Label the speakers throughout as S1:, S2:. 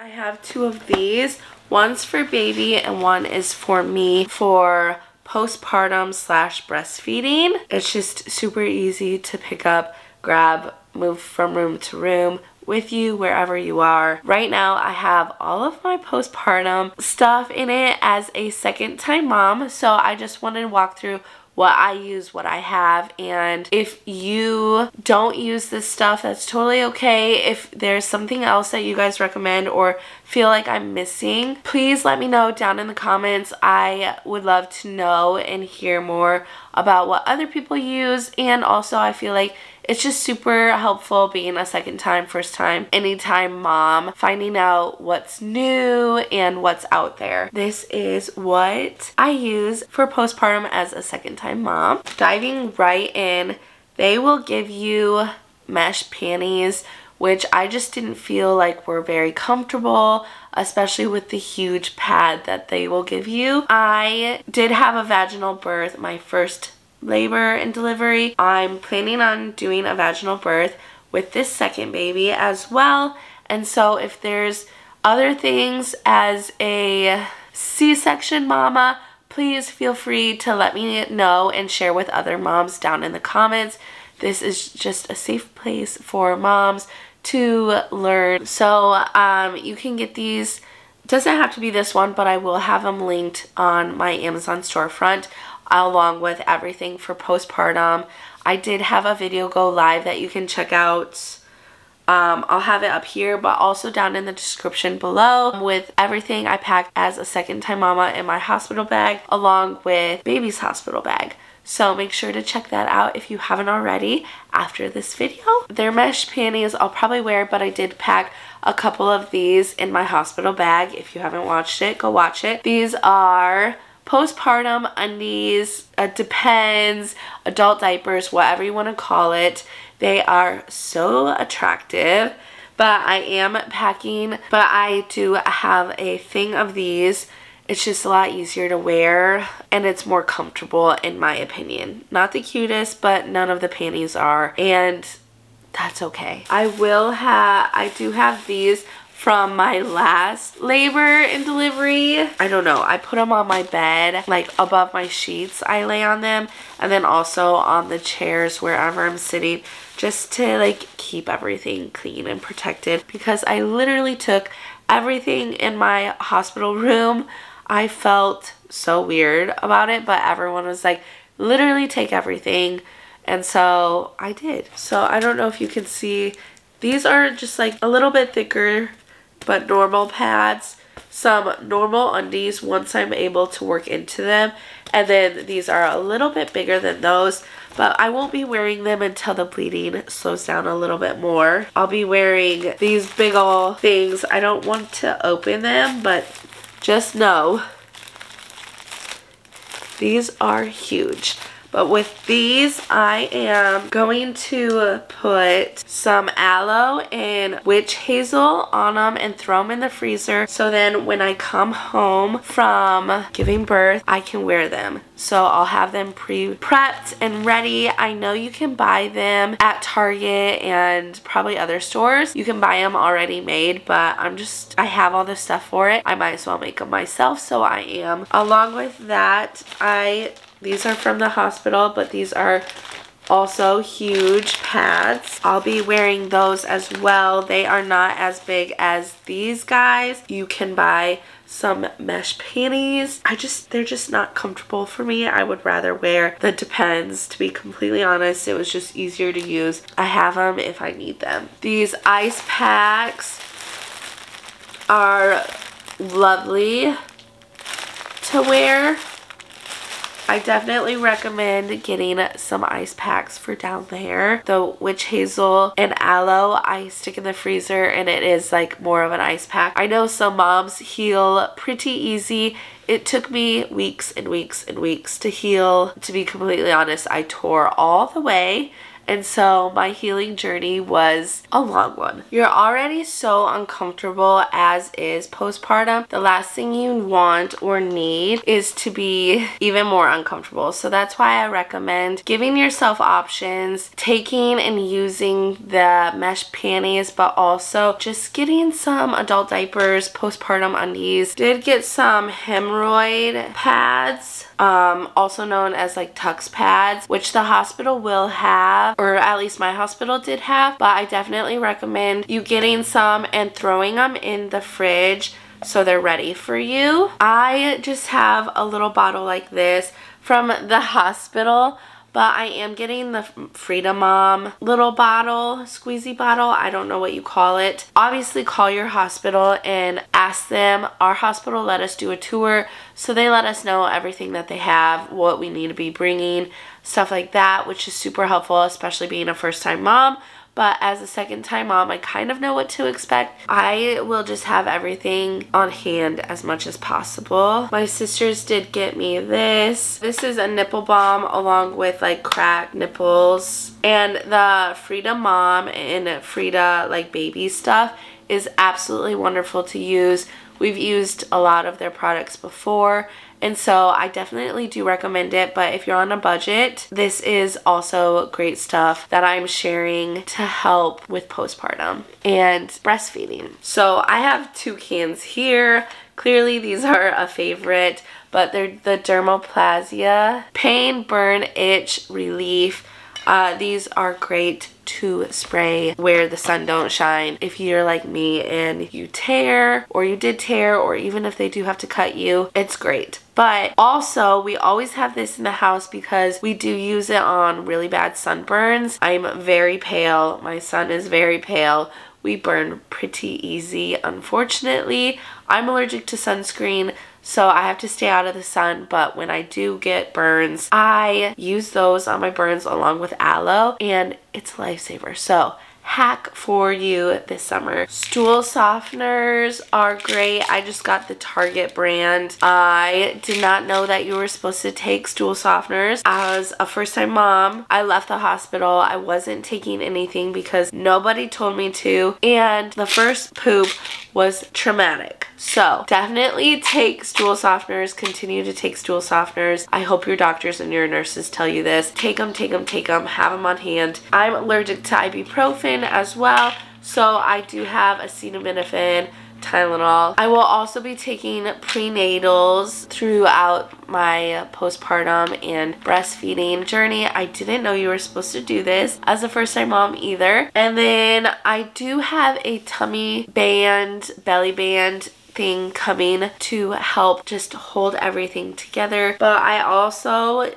S1: I have two of these. One's for baby and one is for me for postpartum / breastfeeding. It's just super easy to pick up, grab, move from room to room with you wherever you are. Right now I have all of my postpartum stuff in it as a second time mom, so I just wanted to walk through what I use, what I have, and if you don't use this stuff, that's totally okay. If there's something else that you guys recommend or feel like I'm missing, please let me know down in the comments. I would love to know and hear more about what other people use, and also I feel like it's just super helpful being a second time, first time, anytime mom, finding out what's new and what's out there. This is what I use for postpartum as a second time mom. Diving right in, they will give you mesh panties, which I just didn't feel like were very comfortable, especially with the huge pad that they will give you. I did have a vaginal birth, my first labor and delivery. I'm planning on doing a vaginal birth with this second baby as well, and so if there's other things as a C-section mama, please feel free to let me know and share with other moms down in the comments. This is just a safe place for moms to learn. So you can get these. Doesn't have to be this one, but I will have them linked on my Amazon storefront along with everything for postpartum. I did have a video go live that you can check out. I'll have it up here, but also down in the description below with everything I packed as a second time mama in my hospital bag along with baby's hospital bag. So make sure to check that out if you haven't already after this video. Their mesh panties I'll probably wear, but I did pack a couple of these in my hospital bag. If you haven't watched it, go watch it. These are postpartum undies, depends, adult diapers, whatever you want to call it. They are so attractive, but I am packing, but I do have a thing of these. It's just a lot easier to wear and it's more comfortable in my opinion. Not the cutest, but none of the panties are, and that's okay. I do have these from my last labor and delivery. I don't know, I put them on my bed, like above my sheets I lay on them, and then also on the chairs wherever I'm sitting, just to like keep everything clean and protected, because I literally took everything in my hospital room. I felt so weird about it, but everyone was like, literally take everything, and so I did. So I don't know if you can see, these are just like a little bit thicker but normal pads, some normal undies once I'm able to work into them, and then these are a little bit bigger than those, but I won't be wearing them until the bleeding slows down a little bit more. I'll be wearing these big ol' things. I don't want to open them, but just know these are huge. But with these, I am going to put some aloe and witch hazel on them and throw them in the freezer, so then when I come home from giving birth, I can wear them. So I'll have them pre-prepped and ready. I know you can buy them at Target and probably other stores. You can buy them already made, but I have all this stuff for it. I might as well make them myself, so I am. Along with that, these are from the hospital, but these are also huge pads. I'll be wearing those as well. They are not as big as these guys. You can buy some mesh panties. They're just not comfortable for me. I would rather wear the Depends, to be completely honest. It was just easier to use. I have them if I need them. These ice packs are lovely to wear. I definitely recommend getting some ice packs for down there. The witch hazel and aloe I stick in the freezer, and it is like more of an ice pack. I know some moms heal pretty easy. It took me weeks and weeks and weeks to heal. To be completely honest, I tore all the way, And so my healing journey was a long one. You're already so uncomfortable as is postpartum. The last thing you want or need is to be even more uncomfortable. So that's why I recommend giving yourself options, taking and using the mesh panties, but also just getting some adult diapers, postpartum undies. Did get some hemorrhoid pads, also known as like Tux pads, which the hospital will have, or at least my hospital did have, but I definitely recommend you getting some and throwing them in the fridge so they're ready for you. I just have a little bottle like this from the hospital, but I am getting the Freedom Mom little bottle, squeezy bottle. I don't know what you call it. Obviously, call your hospital and ask them. Our hospital let us do a tour, so they let us know everything that they have, what we need to be bringing, stuff like that, which is super helpful, especially being a first-time mom. But as a second-time mom, I kind of know what to expect. I will just have everything on hand as much as possible. My sisters did get me this. This is a nipple balm along with like cracked nipples. And the Freedom Mom and Frida like baby stuff is absolutely wonderful to use. We've used a lot of their products before, and so I definitely do recommend it. But if you're on a budget, this is also great stuff that I'm sharing to help with postpartum and breastfeeding. So I have 2 cans here. Clearly these are a favorite, but they're the Dermoplasia Pain, Burn, Itch, Relief. These are great to spray where the sun don't shine. If you're like me and you tear, or you did tear, or even if they do have to cut you, it's great. But also, we always have this in the house because we do use it on really bad sunburns. I'm very pale. My son is very pale. We burn pretty easy, unfortunately. I'm allergic to sunscreen, so I have to stay out of the sun, but when I do get burns, I use those on my burns along with aloe, and it's a lifesaver. So hack for you this summer. Stool softeners are great. I just got the Target brand. I did not know that you were supposed to take stool softeners. As a first-time mom, I left the hospital. I wasn't taking anything because nobody told me to, and the first poop was traumatic. So definitely take stool softeners. Continue to take stool softeners. I hope your doctors and your nurses tell you this. Take them, take them, take them. Have them on hand. I'm allergic to ibuprofen as well, so I do have acetaminophen, Tylenol. I will also be taking prenatals throughout my postpartum and breastfeeding journey. I didn't know you were supposed to do this as a first-time mom either. And then I do have a tummy band, belly band thing coming to help just hold everything together. But I also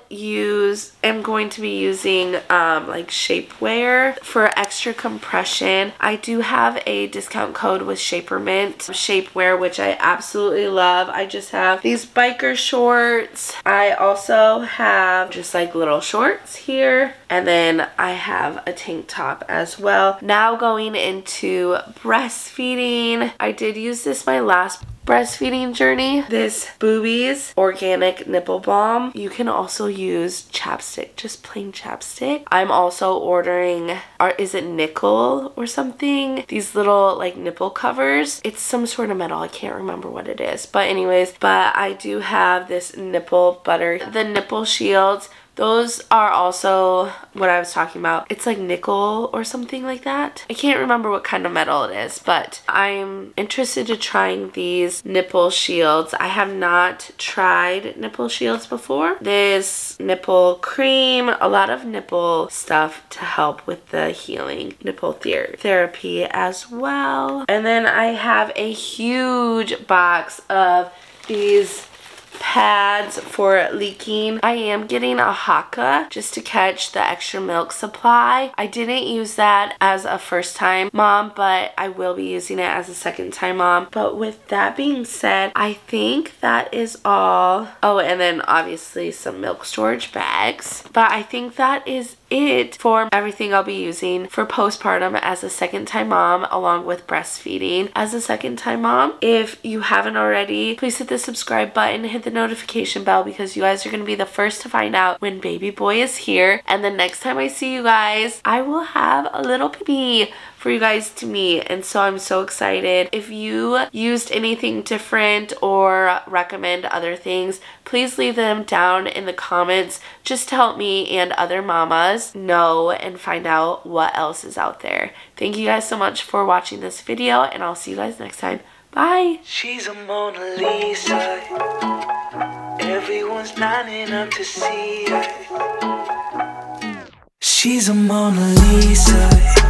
S1: am going to be using like shapewear for extra compression. I do have a discount code with Shapermint shapewear, which I absolutely love. I just have these biker shorts. I also have just like little shorts here, and then I have a tank top as well. Now going into breastfeeding, I did use this my last breastfeeding journey. This Boobies organic nipple balm. You can also use chapstick, just plain chapstick. I'm also ordering, is it nickel or something? These little like nipple covers. It's some sort of metal. I can't remember what it is. But anyways, I do have this nipple butter. The nipple shields, those are also what I was talking about. It's like nickel or something like that. I can't remember what kind of metal it is, but I'm interested in trying these nipple shields. I have not tried nipple shields before. This nipple cream, a lot of nipple stuff to help with the healing, nipple therapy as well. And then I have a huge box of these pads for leaking. I am getting a Haka just to catch the extra milk supply. I didn't use that as a first-time mom, but I will be using it as a second-time mom. But with that being said, I think that is all. Oh, and then obviously some milk storage bags. But I think that is it for everything I'll be using for postpartum as a second-time mom, along with breastfeeding as a second-time mom. If you haven't already, please hit the subscribe button, hit the notification bell, because you guys are going to be the first to find out when baby boy is here. And the next time I see you guys, I will have a little baby for you guys to meet, and so I'm so excited. If you used anything different or recommend other things, please leave them down in the comments just to help me and other mamas know and find out what else is out there. Thank you guys so much for watching this video, and I'll see you guys next time. Bye! She's a Mona Lisa. Everyone's lining up to see her. She's a Mona Lisa.